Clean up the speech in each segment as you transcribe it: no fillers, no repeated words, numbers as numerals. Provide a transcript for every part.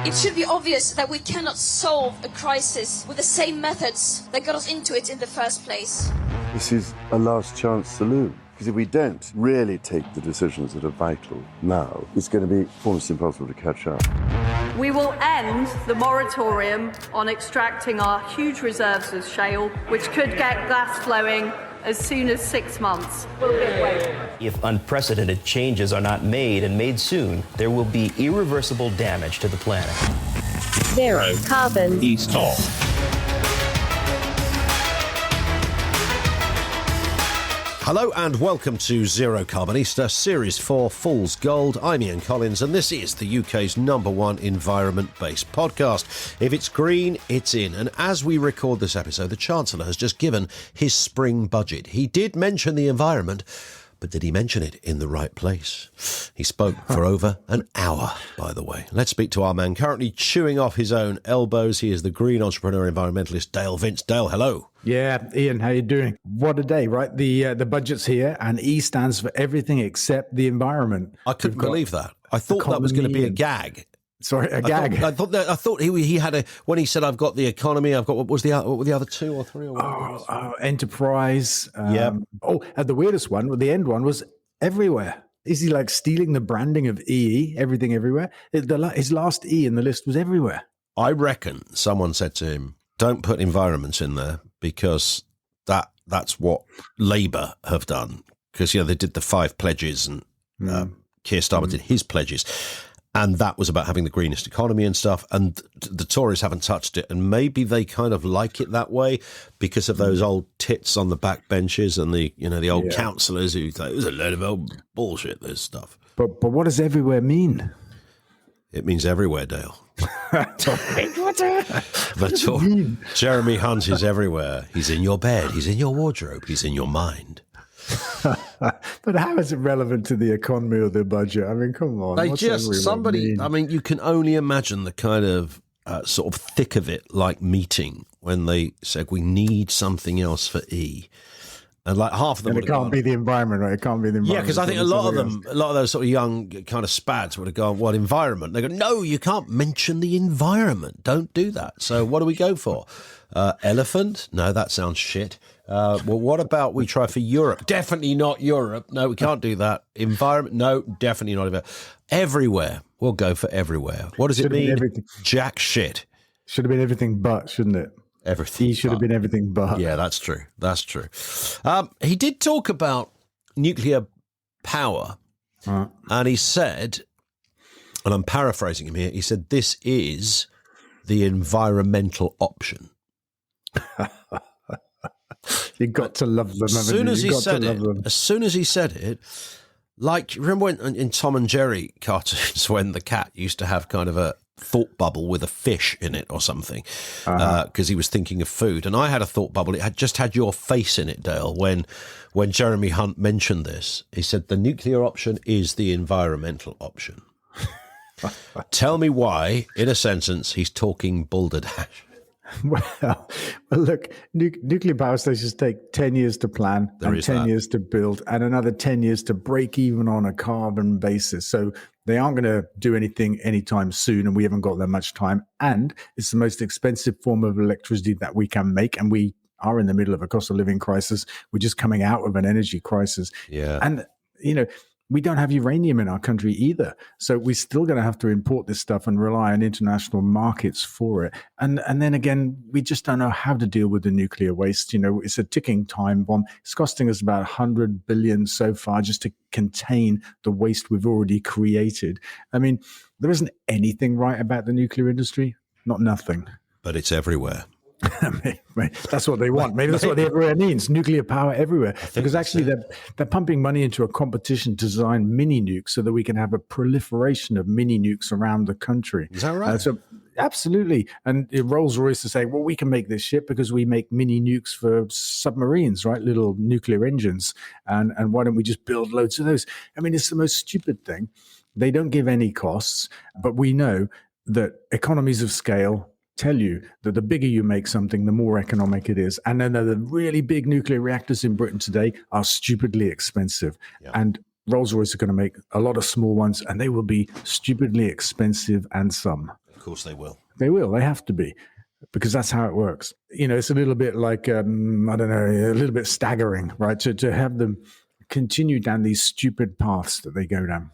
It should be obvious that we cannot solve a crisis with the same methods that got us into it in the first place. This is a last chance saloon. Because if we don't really take the decisions that are vital now, it's going to be almost impossible to catch up. We will end the moratorium on extracting our huge reserves of shale, which could get gas flowing as soon as 6 months. We'll give way. If unprecedented changes are not made and made soon, there will be irreversible damage to the planet. Zero carbon. East Talk. Hello and welcome to Zerocarbonista, Series 4, Fool's Gold. I'm Ian Collins and this is the UK's #1 environment-based podcast. If it's green, it's in. And as we record this episode, the Chancellor has just given his spring budget. He did mention the environment, but did he mention it in the right place? He spoke for over an hour, by the way. Let's speak to our man currently chewing off his own elbows. He is the green entrepreneur environmentalist Dale Vince. Dale, hello. Yeah, Ian, how you doing? What a day, right? The budget's here, and E stands for everything except the environment. I couldn't believe that. I thought that was going to be a gag. Sorry, a gag. I thought he had when he said, "I've got the economy." I've got what were the other two or three? Or enterprise. Yeah. And the weirdest one, the end one, was everywhere. Is he like stealing the branding of EE, everything everywhere? His last E in the list was everywhere. I reckon someone said to him, "Don't put environments in there because that's what Labour have done." Because they did the 5 pledges and Keir Starmer did his pledges. And that was about having the greenest economy and stuff. And the Tories haven't touched it. And maybe they kind of like it that way because of those old tits on the back benches and the old councillors who think it was a load of old bullshit, this stuff. But what does everywhere mean? It means everywhere, Dale. Mean? Jeremy Hunt is everywhere. He's in your bed. He's in your wardrobe. He's in your mind. But how is it relevant to the economy or the budget? I mean, come on. You can only imagine the kind of sort of thick of it like meeting when they said we need something else for E. And like half of them, and it can't be the environment, right? It can't be the environment. Yeah, because I think a lot of those sort of young kind of spads would have gone, "What environment?" They go, "No, you can't mention the environment. Don't do that." So what do we go for? Elephant? No, that sounds shit. Well, what about we try for Europe? Definitely not Europe. No, we can't do that. Environment? No, definitely not. Everywhere. We'll go for everywhere. What does it mean? Everything. Jack shit. Should have been everything but, shouldn't it? Everything. He should have been everything but. Yeah, that's true. That's true. He did talk about nuclear power, and he said, and I'm paraphrasing him here, he said, this is the environmental option. You got to love them. As soon as he said it, like, remember when in Tom and Jerry cartoons when the cat used to have kind of a thought bubble with a fish in it or something because he was thinking of food, and I had a thought bubble. It had your face in it, Dale. When Jeremy Hunt mentioned this, he said the nuclear option is the environmental option. Tell me why, in a sentence, he's talking balderdash. Well, look, nuclear power stations take 10 years to plan and 10 years to build and another 10 years to break even on a carbon basis. So they aren't going to do anything anytime soon, and we haven't got that much time. And it's the most expensive form of electricity that we can make, and we are in the middle of a cost of living crisis. We're just coming out of an energy crisis. Yeah. And, we don't have uranium in our country either. So we're still going to have to import this stuff and rely on international markets for it. And then again, we just don't know how to deal with the nuclear waste. It's a ticking time bomb. It's costing us about 100 billion so far just to contain the waste we've already created. I mean, there isn't anything right about the nuclear industry. Not nothing. But it's everywhere. That's what they want. Maybe that's what everywhere means. Nuclear power everywhere. Because actually they're pumping money into a competition to design mini nukes so that we can have a proliferation of mini nukes around the country. Is that right? Absolutely. And Rolls-Royce is saying, well, we can make this ship because we make mini nukes for submarines, right? Little nuclear engines. And why don't we just build loads of those? I mean, it's the most stupid thing. They don't give any costs, but we know that economies of scale tell you that the bigger you make something, the more economic it is. And then the really big nuclear reactors in Britain today are stupidly expensive. Yeah. And Rolls-Royce are going to make a lot of small ones, and they will be stupidly expensive and some. Of course they will. They will. They have to be, because that's how it works. It's a little bit like, I don't know, a little bit staggering, right? To have them continue down these stupid paths that they go down.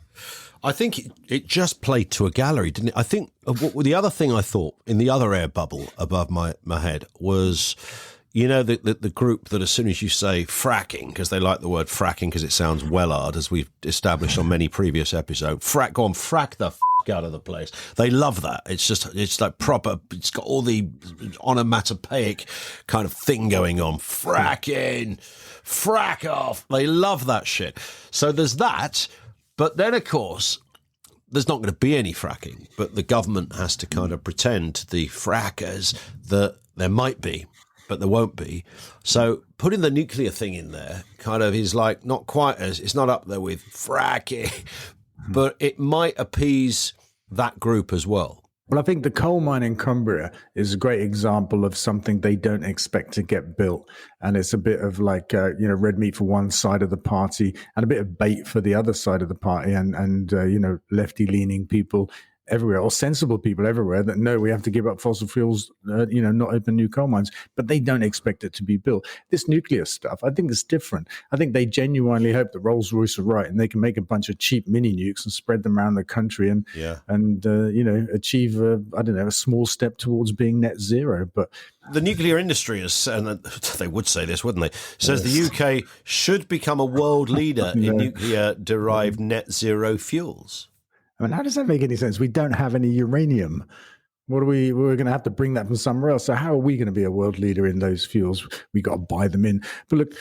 I think it just played to a gallery, didn't it? I think the other thing I thought in the other air bubble above my head was, the group that as soon as you say fracking, because they like the word fracking because it sounds wellard, as we've established on many previous episodes, frack the out of the place. They love that. It's like proper, it's got all the onomatopoeic kind of thing going on. Fracking, frack off. They love that shit. So there's that. But then, of course, there's not going to be any fracking, but the government has to kind of pretend to the frackers that there might be, but there won't be. So putting the nuclear thing in there kind of is like not quite as, it's not up there with fracking, but it might appease that group as well. Well, I think the coal mine in Cumbria is a great example of something they don't expect to get built. And it's a bit of like, red meat for one side of the party and a bit of bait for the other side of the party and lefty-leaning people everywhere, or sensible people everywhere that know we have to give up fossil fuels, not open new coal mines, but they don't expect it to be built. This nuclear stuff, I think is different. I think they genuinely hope that Rolls-Royce are right and they can make a bunch of cheap mini nukes and spread them around the country and achieve a small step towards being net zero. But the nuclear industry is, and they would say this, wouldn't they? Says the UK should become a world leader in nuclear-derived net zero fuels. I mean, how does that make any sense? We don't have any uranium. We're going to have to bring that from somewhere else. So how are we going to be a world leader in those fuels? We got to buy them in. But look,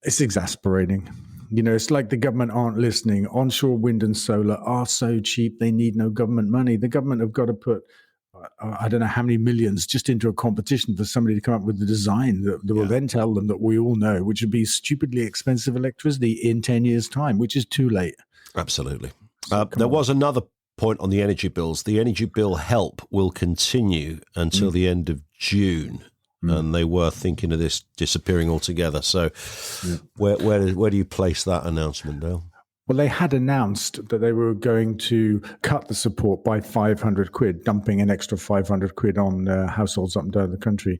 it's exasperating. It's like the government aren't listening. Onshore wind and solar are so cheap, they need no government money. The government have got to put, I don't know how many millions just into a competition for somebody to come up with the design that will then tell them that we all know, which would be stupidly expensive electricity in 10 years' time, which is too late. Absolutely. There was another point on the energy bills. The energy bill help will continue until the end of June, and they were thinking of this disappearing altogether. So where do you place that announcement, Dale? Well, they had announced that they were going to cut the support by 500 quid, dumping an extra 500 quid on households up and down the country.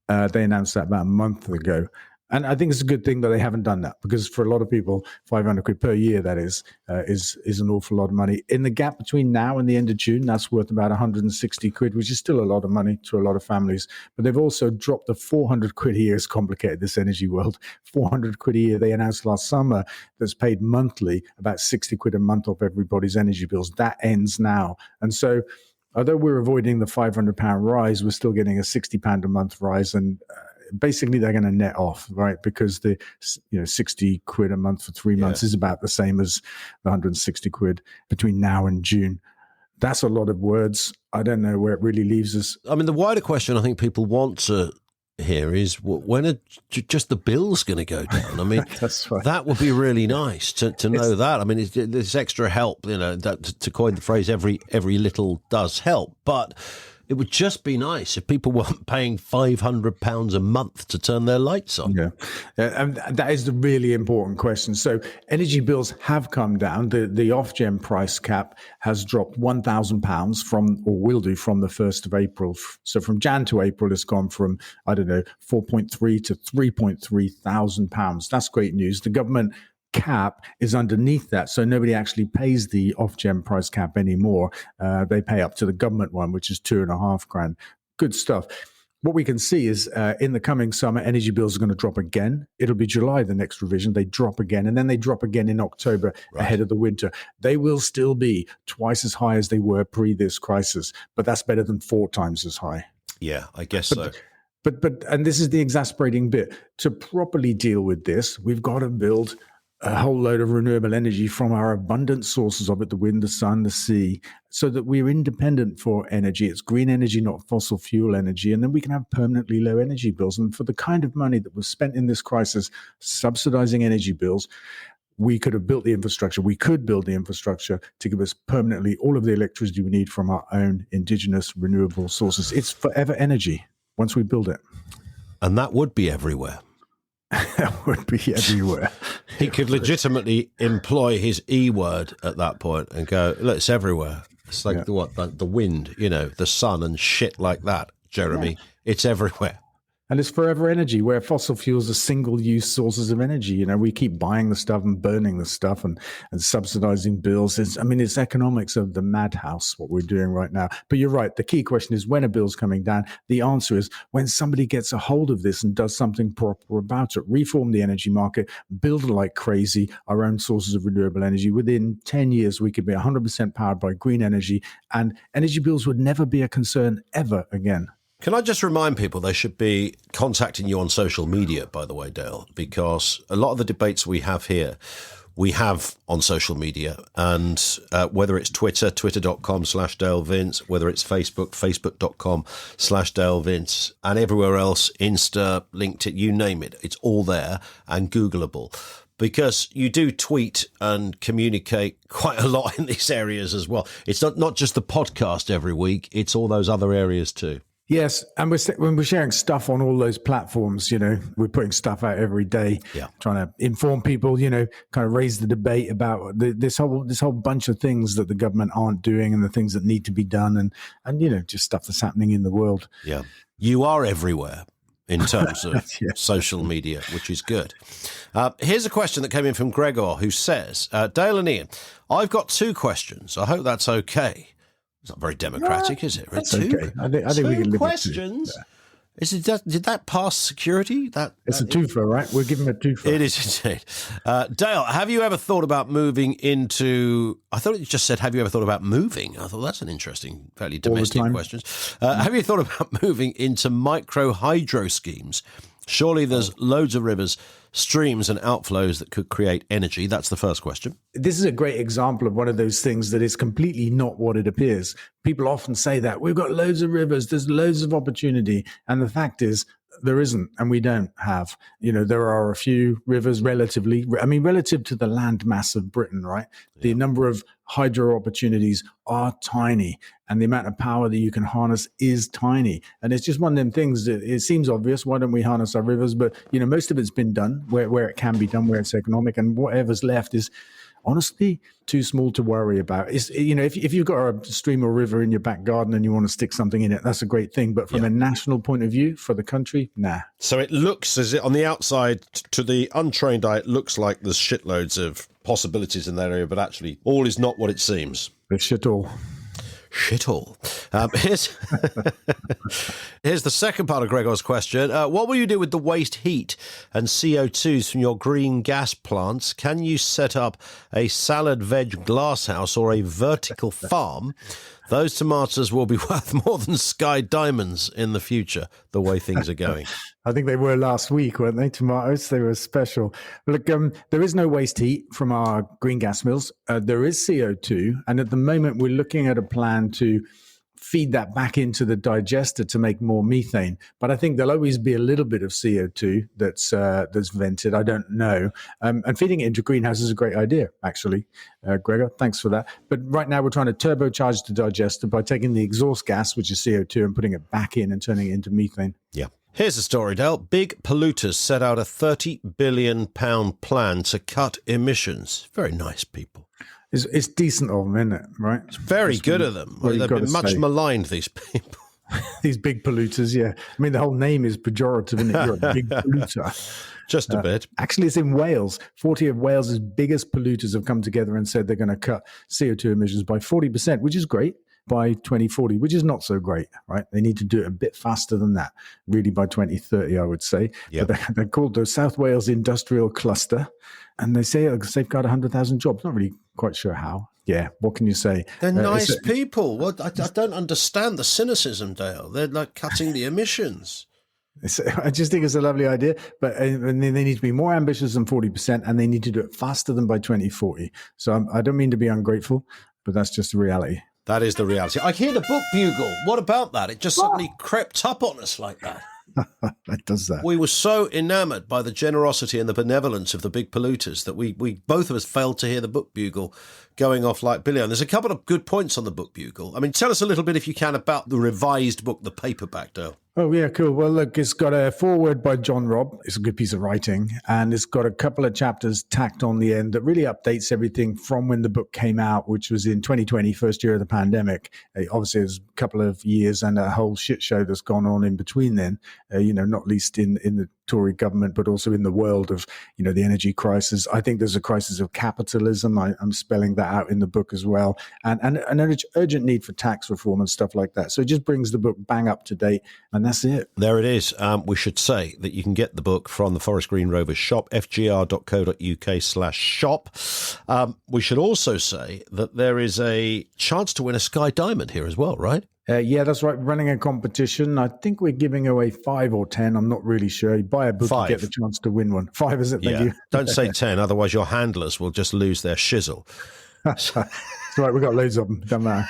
They announced that about a month ago. And I think it's a good thing that they haven't done that, because for a lot of people, 500 quid per year, that is an awful lot of money. In the gap between now and the end of June, that's worth about 160 quid, which is still a lot of money to a lot of families. But they've also dropped the 400 quid a year. It's complicated, this energy world. 400 quid a year they announced last summer that's paid monthly, about 60 quid a month off everybody's energy bills. That ends now. And so although we're avoiding the £500 rise, we're still getting a £60 a month rise, and basically they're going to net off, right? Because the 60 quid a month for 3 months is about the same as the 160 quid between now and June. That's a lot of words. I don't know where it really leaves us. I mean, the wider question I think people want to hear is, when are just the bills going to go down? I mean, that's right. That would be really nice to know that. I mean, this extra help, that, to coin the phrase, every little does help. But it would just be nice if people weren't paying £500 a month to turn their lights on. Yeah, and that is the really important question. So energy bills have come down. The Ofgem price cap has dropped £1,000 from, or will do, from the 1st of April. So from Jan to April, it's gone from, 4.3 to £3,300. That's great news. The government cap is underneath that, so nobody actually pays the Ofgem price cap anymore. They pay up to the government one, which is £2,500. Good stuff. What we can see is in the coming summer, energy bills are going to drop again. It'll be July, the next revision. They drop again, and then they drop again in October ahead of the winter. They will still be twice as high as they were pre this crisis, but that's better than 4 times as high. Yeah, I guess so. But and this is the exasperating bit. To properly deal with this, we've got to build a whole load of renewable energy from our abundant sources of it, the wind, the sun, the sea, so that we're independent for energy. It's green energy, not fossil fuel energy. And then we can have permanently low energy bills. And for the kind of money that was spent in this crisis subsidizing energy bills, we could have built the infrastructure. We could build the infrastructure to give us permanently all of the electricity we need from our own indigenous renewable sources. It's forever energy once we build it. And that would be everywhere. That would be everywhere. He could legitimately employ his E word at that point and go, look, it's everywhere. It's like the wind, the sun and shit like that, Jeremy. Yeah. It's everywhere. And it's forever energy, where fossil fuels are single-use sources of energy. We keep buying the stuff and burning the stuff and subsidizing bills. It's economics of the madhouse, what we're doing right now. But you're right. The key question is when a bill's coming down. The answer is when somebody gets a hold of this and does something proper about it. Reform the energy market, build like crazy our own sources of renewable energy. Within 10 years, we could be 100% powered by green energy, and energy bills would never be a concern ever again. Can I just remind people they should be contacting you on social media, by the way, Dale, because a lot of the debates we have here, we have on social media, and whether it's Twitter, twitter.com/Dale Vince, whether it's Facebook, facebook.com/Dale Vince, and everywhere else, Insta, LinkedIn, you name it, it's all there and Googleable. Because you do tweet and communicate quite a lot in these areas as well. It's not just the podcast every week, it's all those other areas too. Yes, and when we're sharing stuff on all those platforms, we're putting stuff out every day, trying to inform people, kind of raise the debate about this whole bunch of things that the government aren't doing and the things that need to be done, and just stuff that's happening in the world. Yeah, you are everywhere in terms of social media, which is good. Here's a question that came in from Gregor, who says, Dale and Ian, I've got 2 questions. I hope that's okay. It's not very democratic, is it? That's okay. I think we can live questions. Did that pass security? It's a twofer, right? We're giving a twofer. It is indeed. Dale, have you ever thought about moving into... I thought it just said, have you ever thought about moving? I thought that's an interesting, fairly domestic question. Have you thought about moving into micro hydro schemes? Surely there's loads of rivers, streams and outflows that could create energy. That's the first question. This is a great example of one of those things that is completely not what it appears. People often say that we've got loads of rivers, there's loads of opportunity. And the fact is there isn't, and we don't have. There are a few rivers relative to the land mass of Britain, right? Yeah. The number of hydro opportunities are tiny, and the amount of power that you can harness is tiny. And it's just one of them things that it seems obvious. Why don't we harness our rivers? But, most of it's been done where it can be done, where it's economic, and whatever's left is honestly too small to worry about. If you've got a stream or river in your back garden and you want to stick something in it, that's a great thing. But from a national point of view for the country, nah. So it looks as it on the outside to the untrained eye, it looks like there's shitloads of possibilities in that area, but actually all is not what it seems. It's shit all. Shit all. Here's the second part of Gregor's question. What will you do with the waste heat and CO2s from your green gas plants? Can you set up a salad veg glasshouse or a vertical farm? Those tomatoes will be worth more than Sky Diamonds in the future, the way things are going. I think they were last week, weren't they? Tomatoes, they were special. Look, there is no waste heat from our green gas mills. There is CO2. And at the moment, we're looking at a plan to feed that back into the digester to make more methane. But I think there'll always be a little bit of CO2 that's vented. I don't know. And feeding it into greenhouse is a great idea, actually. Gregor, thanks for that. But right now we're trying to turbocharge the digester by taking the exhaust gas, which is CO2, and putting it back in and turning it into methane. Yeah. Here's the story, Dale. Big polluters set out a £30 billion plan to cut emissions. Very nice people. It's decent of them, isn't it? Right? It's very good of them. They've been much maligned, these people. These big polluters, yeah. I mean, the whole name is pejorative, isn't it? You're a big polluter. Just a bit. Actually, it's in Wales. 40 of Wales's biggest polluters have come together and said they're going to cut CO2 emissions by 40%, which is great, by 2040, which is not so great, right? They need to do it a bit faster than that, really by 2030, I would say. Yep. But they're called the South Wales Industrial Cluster, and they say it'll safeguard 100,000 jobs. Not really quite sure how. Yeah, what can you say? They're nice people. Well, I don't understand the cynicism, Dale. They're like cutting the emissions. I just think it's a lovely idea, but and they need to be more ambitious than 40%, and they need to do it faster than by 2040. So I don't mean to be ungrateful, but that's just the reality. That is the reality. I hear the book bugle. What about that? It just suddenly crept up on us like that. It does that. We were so enamoured by the generosity and the benevolence of the big polluters that we both of us failed to hear the book bugle going off like Billy. And there's a couple of good points on the book bugle. I mean, tell us a little bit, if you can, about the revised book, the paperback, Dale. Oh, yeah, cool. Well, look, it's got a foreword by John Robb. It's a good piece of writing. And it's got a couple of chapters tacked on the end that really updates everything from when the book came out, which was in 2020, first year of the pandemic. Obviously, there's a couple of years and a whole shit show that's gone on in between then, not least in the Tory government, but also in the world of, the energy crisis. I think there's a crisis of capitalism. I'm spelling that out in the book as well. And an urgent need for tax reform and stuff like that. So it just brings the book bang up to date. And that's it. There it is. We should say that you can get the book from the Forest Green Rovers shop, fgr.co.uk/shop. We should also say that there is a chance to win a Sky Diamond here as well, right? Yeah, that's right. Running a competition. I think we're giving away 5 or 10. I'm not really sure. You buy a book, 5. You get the chance to win one. 5, is it? Thank you. Don't say 10, otherwise your handlers will just lose their shizzle. That's right. We've got loads of them. Don't matter.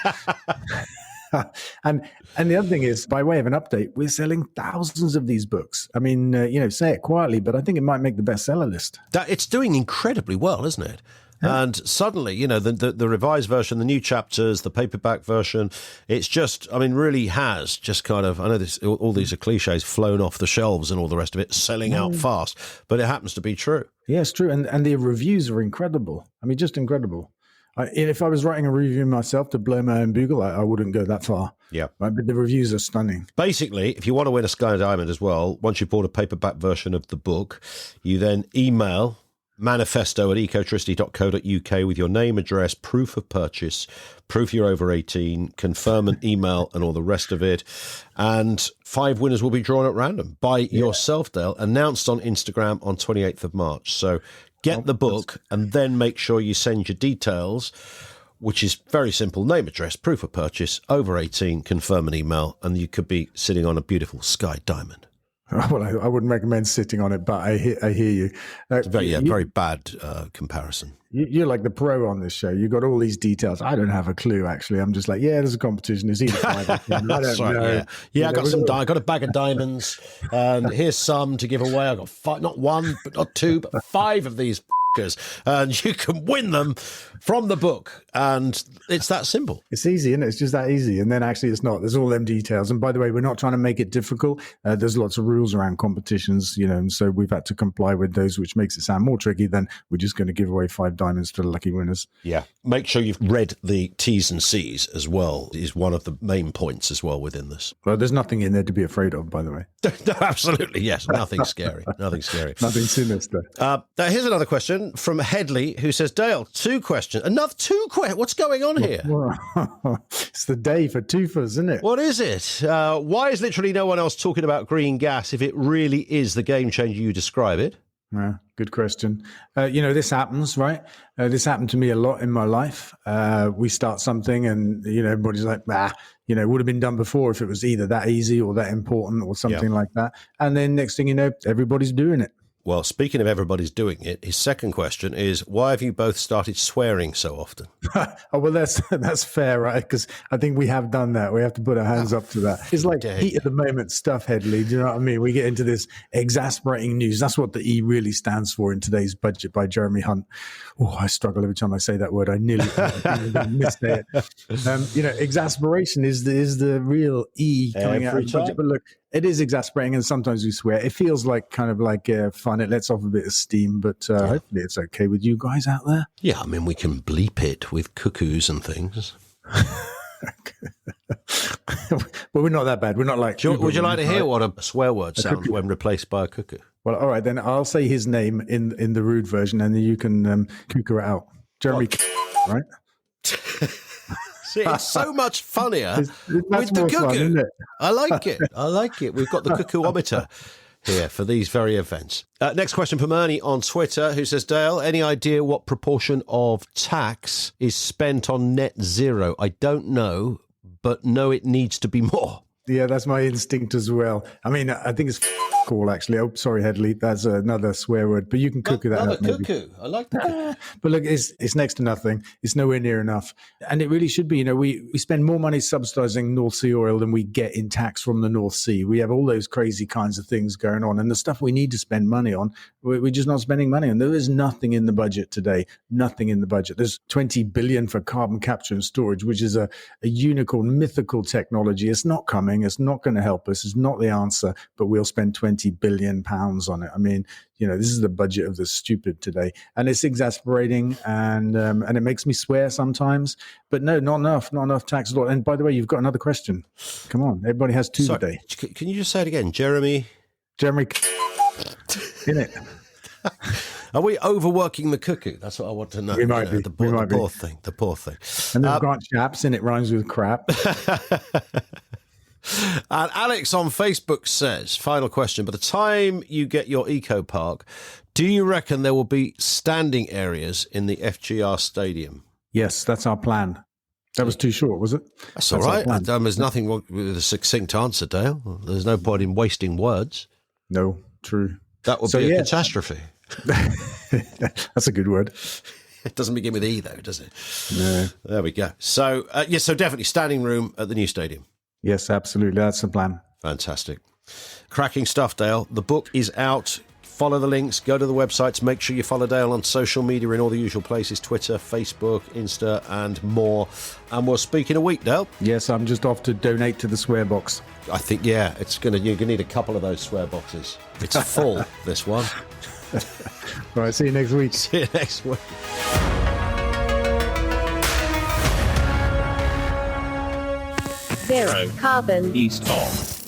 And the other thing is, by way of an update, we're selling thousands of these books. I mean, say it quietly, but I think it might make the bestseller list. It's doing incredibly well, isn't it? Yeah. And suddenly, the revised version, the new chapters, the paperback version, it's just, really has just kind of, I know all these are cliches, flown off the shelves and all the rest of it, selling out fast, but it happens to be true. Yeah, it's true. And the reviews are incredible. Just incredible. If I was writing a review myself to blow my own bugle, I wouldn't go that far. Yeah. Right, but the reviews are stunning. Basically, if you want to win a Sky Diamond as well, once you've bought a paperback version of the book, you then email Manifesto at ecotricity.co.uk with your name, address, proof of purchase, proof you're over 18, confirm an email and all the rest of it. And 5 winners will be drawn at random by yourself, Dale, announced on Instagram on 28th of March. So get the book and then make sure you send your details, which is very simple. Name, address, proof of purchase, over 18, confirm an email, and you could be sitting on a beautiful Sky Diamond. Well, I wouldn't recommend sitting on it, but I hear you. Very bad comparison. You're like the pro on this show. You've got all these details. I don't have a clue, actually. I'm just like, there's a competition. It's either 5 or 10. I don't know. Yeah, I got a bag of diamonds, and here's some to give away. I got 5, not 1, but not 2, but 5 of these and you can win them from the book, and it's that simple. It's easy, isn't it? It's just that easy. And then actually it's not. There's all them details. And by the way, we're not trying to make it difficult. There's lots of rules around competitions, and so we've had to comply with those, which makes it sound more tricky than we're just going to give away 5 diamonds to the lucky winners. Yeah. Make sure you've read the T's and C's as well, is one of the main points as well within this. Well, there's nothing in there to be afraid of, by the way. No, absolutely, yes. Nothing scary. Nothing scary. Nothing sinister. Here's another question from Headley, who says, Dale, 2 questions. Another 2 questions? What's going on here? It's the day for twofers, isn't it? What is it? Why is literally no one else talking about green gas if it really is the game changer you describe it? Yeah, good question. This happens, right? This happened to me a lot in my life. We start something and, everybody's like, it would have been done before if it was either that easy or that important or something like that. And then next thing you know, everybody's doing it. Well, speaking of everybody's doing it, his second question is, why have you both started swearing so often? Oh, well, that's fair, right? Because I think we have done that. We have to put our hands up to that. It's like heat of the moment stuff, Headley. Do you know what I mean? We get into this exasperating news. That's what the E really stands for in today's budget by Jeremy Hunt. Oh, I struggle every time I say that word. I nearly missed it. Exasperation is the real E coming out of the budget. But look, it is exasperating, and sometimes we swear. It feels like kind of like fun. It lets off a bit of steam, but hopefully it's okay with you guys out there. Yeah, we can bleep it with cuckoos and things. Well, we're not that bad. We're not like... Would you like to hear what a swear word sounds when replaced by a cuckoo? Well, all right, then I'll say his name in the rude version, and then you can cuckoo it out. Jeremy, right? See, it's so much funnier with the cuckoo. Fun, isn't it? I like it. We've got the cuckoometer here for these very events. Next question from Ernie on Twitter, who says, Dale, any idea what proportion of tax is spent on net zero? I don't know, but know it needs to be more. Yeah, that's my instinct as well. I think it's call, actually. Oh, sorry, Headley. That's another swear word, but you can cuckoo that Another up, maybe. cuckoo. I like the cuckoo. But look, it's next to nothing. It's nowhere near enough. And it really should be. We spend more money subsidizing North Sea oil than we get in tax from the North Sea. We have all those crazy kinds of things going on. And the stuff we need to spend money on, we're just not spending money on. There is nothing in the budget today. Nothing in the budget. There's 20 billion for carbon capture and storage, which is a unicorn, mythical technology. It's not coming. It's not going to help us. It's not the answer. But we'll spend 20 billion pounds on it. I mean, this is the budget of the stupid today, and it's exasperating, and it makes me swear sometimes. But no, not enough tax at all. And by the way, you've got another question. Come on, everybody has two today. Can you just say it again, Jeremy? In it. Are we overworking the cuckoo? That's what I want to know. We might be. The poor thing. And then Grant Chaps, and it rhymes with crap. And Alex on Facebook says, final question, by the time you get your eco park, do you reckon there will be standing areas in the FGR stadium? Yes, that's our plan. That was too short, was it? That's all right. There's nothing wrong with a succinct answer, Dale. There's no point in wasting words. No, true. That would be a catastrophe. That's a good word. It doesn't begin with E, though, does it? No. There we go. So, so definitely standing room at the new stadium. Yes, absolutely. That's the plan. Fantastic. Cracking stuff, Dale. The book is out. Follow the links. Go to the websites. Make sure you follow Dale on social media in all the usual places, Twitter, Facebook, Insta, and more. And we'll speak in a week, Dale. Yes, I'm just off to donate to the swear box. I think, you're going to need a couple of those swear boxes. It's full, this one. All right, see you next week. See you next week. Zero carbon. East on.